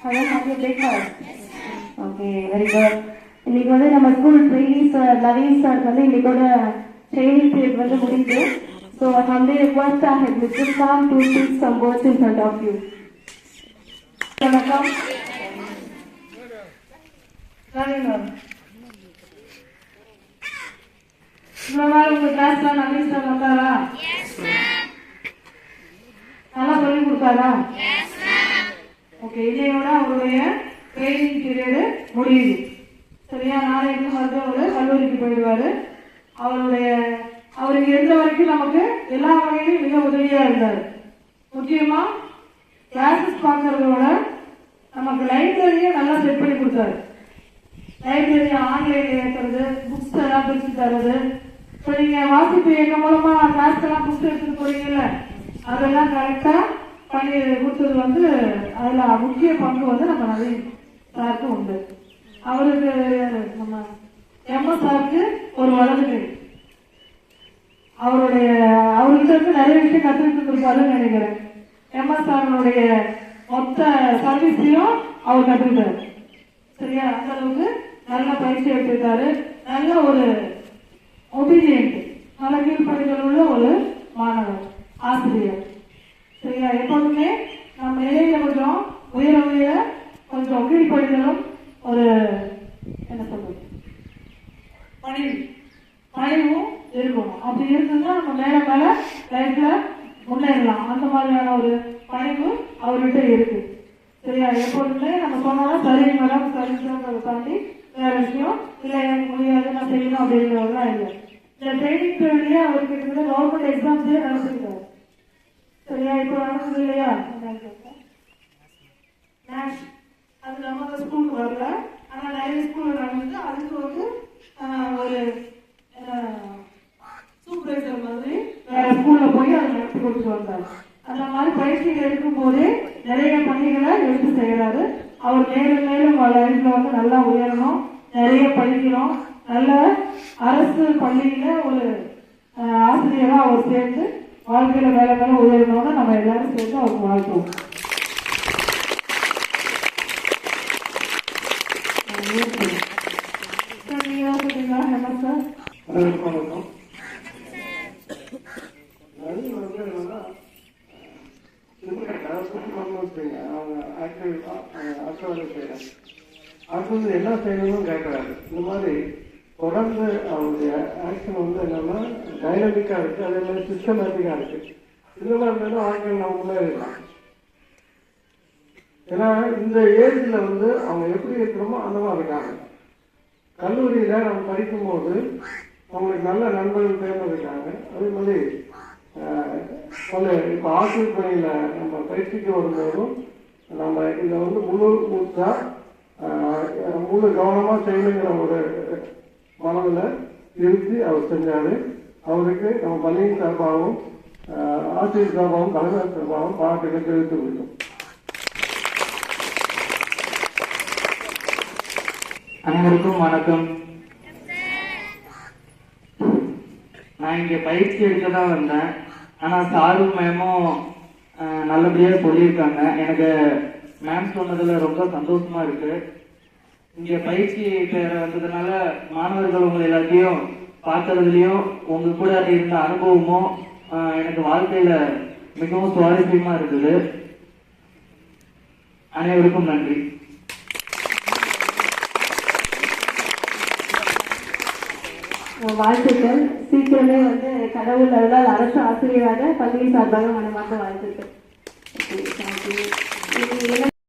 Hello, have your breakfast? Okay, very good. இன்னைக்கு வந்து நம்ம school training sir Naveen sir வந்து இன்னைக்கோட ட்ரெயினிங் பீரியட் வந்து முடியுது. So I humbly request our head Mr. Sam to speak some words in front of you. வணக்கம். Naveen ma'am. இவ்வளவு நாள் உங்க கிளாஸ்ல நவீன் சார் வந்தாரா? Yes ma'am. நல்லா சொல்லி கொடுத்தாரா? Yes ma'am. ஓகே, இன்னையோட அவருடைய ட்ரெயினிங் பீரியட் முடியுது. சரியா, நாளைக்கு மறுபடியும் அவர் கல்லூரிக்கு போயிடுவாரு. அவருக்கு இருந்த வரைக்கும் நமக்கு எல்லா வகையிலும் மிக உதவியா இருந்தார். முக்கியமா கிளாஸஸ் பார்க்கறதோட நமக்கு லைப்ரரியை நல்லா செட் பண்ணி கொடுத்தாரு. லைப்ரரி ஆன்லைன்ல ஏற்றுறது, புக்ஸ் எல்லாம் பிரிச்சு தர்றது. இப்போ நீங்க வாசிப்பு இயக்கம் மூலமா கிளாஸ்க்கெல்லாம் புக்ஸ் எடுத்துட்டு போறீங்கல்ல, அதெல்லாம் கரெக்டா பண்ணி கொடுத்தது வந்து அதுல முக்கிய பங்கு வந்து நம்ம நவீன் சாருக்கு உண்டு. அவருக்கு நம்ம எம்எஸ் சாருக்கு ஒரு வலது கை. அவர்கிட்ட இருந்து நிறைய விஷயம் கற்றுக்கிட்டு இருப்பாருன்னு நினைக்கிறேன். எம்எஸ் சாருடைய மொத்த சர்வீஸையும் அவர் கற்றுக்கிட்டாரு. சரியா, அந்த அளவுக்கு நல்ல பயிற்சி எடுத்துக்கிட்டாரு. நல்ல ஒரு ஒபீடியன்ட், நல்ல கீழ்ப்படிதல் உள்ள ஒரு மாணவர், ஆசிரியர். சரியா, எப்போதுமே நம்ம இடையில கொஞ்சம் உயர கொஞ்சம் கீழ்ப்படிதலும் ஒரு என்ன சொல்றது பணிவும் இருக்கணும். அப்படி இருக்குன்னா நம்ம மேல லைஃப்ல முன்னேறலாம். அந்த மாதிரியான ஒரு பணிவு அவர்கிட்ட இருக்கு. சரியா, எப்போதுமே நம்ம சொன்னோம்னா சரி மேடம் சரின்றதை தாண்டி வேற விஷயம் இல்லை, எனக்கு முடியாது நான் செய்யணும் அப்படின்றதெல்லாம் இல்லை. இந்த ட்ரைனிங் பீரியட்லயே அவருக்கு இருக்கிற கவர்மெண்ட் எக்ஸாம்ஸே நடந்துருக்காரு. சரியா, இப்போ நடந்தது இல்லையா அது நம்ம ஸ்கூலுக்கு வரல, ஆனா நிறைய ஸ்கூல்ல நடந்தது. அதுக்கு வந்து ஒரு சூப்பர்வைசர் மாதிரி வேற ஸ்கூல்ல போய் அதை நடத்தி கொடுத்துட்டு வந்தாரு. அந்த மாதிரி பயிற்சிகள் எடுக்கும் போதே நிறைய பணிகளை எடுத்து செய்யறாரு. அவர் மேலும் மேலும் லைஃப்ல வந்து நல்லா உயரணும், நிறைய படிக்கணும், நல்ல அரசு பள்ளியில ஒரு ஆசிரியரா அவர் சேர்ந்து வாழ்க்கையில மேல மேல உயரணும்னு நம்ம எல்லாரும் சேர்ந்து அவருக்கு வாழ்த்துவோம். அடுத்தது என்ன செய்யணும்னு கேட்கிறாரு. இந்த மாதிரி தொடர்ந்து அவருடைய ஆக்ஷன் வந்து என்னன்னா டைனமிக்கா இருக்கு, அதே மாதிரி சிஸ்டமேட்டிக்கா இருக்கு. இந்த மாதிரி இருந்தாலும் ஆட்கள் நம்ம முன்னேறலாம். ஏன்னா இந்த ஏஜ்ல வந்து அவங்க எப்படி இருக்கிறோமோ அந்த மாதிரி இருக்காங்க. கல்லூரியில நம்ம படிக்கும்போது அவங்களுக்கு நல்ல நண்பர்கள் தேர்ந்தெடுக்காங்க. அதே மாதிரி இப்போ ஆசிரியர் பணியில நம்ம பயிற்சிக்கு வரும்போதும் நம்ம இதை வந்து முழு கவனமா செய்யணுங்கிற ஒரு மனதில் இருத்தி அவர் செஞ்சாரு. அவருக்கு நம்ம பள்ளியின் சார்பாகவும் ஆசிரியர் சார்பாகவும் தலைவர் சார்பாகவும் பாராட்டுகளை தெரிவித்துக் கொள்கிறோம். அனைவருக்கும் வணக்கம். நான் இங்க பயிற்சி எடுக்க தான் வந்தேன். ஆனா சாரும் மேமும் நல்லபடியா சொல்லியிருக்காங்க. எனக்கு மேம் சொன்னதுல ரொம்ப சந்தோஷமா இருக்கு. இங்க பயிற்சி பெற வந்ததுனால மாணவர்கள் உங்களை எல்லாத்தையும் பார்க்கறதுலயும் உங்க கூட இருந்த அனுபவமும் எனக்கு வாழ்க்கையில மிகவும் சுவாரஸ்யமா இருக்குது. அனைவருக்கும் நன்றி. வாழ்த்துக்கள். சீக்கிரமே வந்து கடவுள் அருளால் அரசு ஆசிரியராக பள்ளி சார்பாக மனமார்ந்த வாழ்த்துக்கள்.